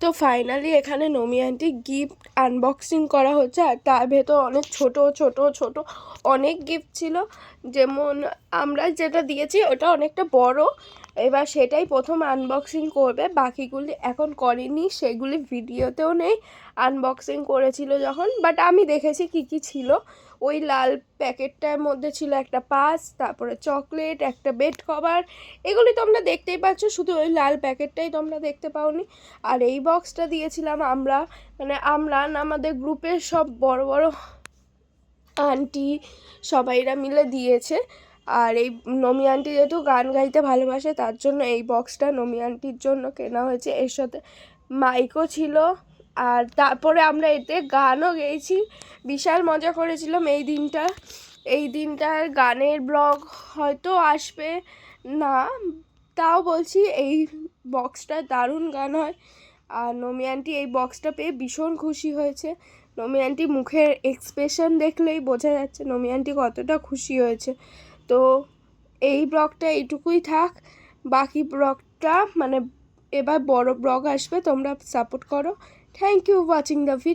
তো ফাইনালি এখানে Nomi aunty gift unboxing করা হচ্ছে, আর তার ভেতর অনেক ছোট ছোট ছোট অনেক গিফট ছিল। যেমন আমরা যেটা দিয়েছি ওটা অনেকটা বড়, এবার সেটাই প্রথম আনবক্সিং করবে, বাকিগুলি এখন করেনি, সেগুলি ভিডিওতেও নেই। আনবক্সিং করেছিল যখন, বাট আমি দেখেছি কি কি ছিল। ওই লাল প্যাকেটটার মধ্যে ছিল একটা পাস, তারপরে চকলেট, একটা বেড কভার, এগুলি তোমরা দেখতেই পাচ্ছ, শুধু ওই লাল প্যাকেটটাই তোমরা দেখতে পাওনি। আর এই বক্সটা দিয়েছিলাম আমরা, মানে আমরা না, আমাদের গ্রুপের সব বড় বড় আন্টি সবাইরা মিলে দিয়েছে। আর এই নমি আন্টি যেহেতু গান গাইতে ভালোবাসে, তার জন্য এই বক্সটা নমি আন্টির জন্য কেনা হয়েছে। এর সাথে মাইকও ছিল, আর তারপরে আমরা এতে গানও গেয়েছি, বিশাল মজা করেছিলাম এই দিনটার গানের ব্লগ হয়তো আসবে না, তাও বলছি এই বক্সটা দারুণ গান হয়। আর নমি আন্টি এই বক্সটা পেয়ে ভীষণ খুশি হয়েছে। নমি আন্টি মুখের এক্সপ্রেশন দেখলেই বোঝা যাচ্ছে নমি আন্টি কতটা খুশি হয়েছে। তো এই ব্লগটা এইটুকুই থাক, বাকি ব্লগটা মানে এবার বড় ব্লগ আসবে, তোমরা সাপোর্ট করো। Thank you watching the video.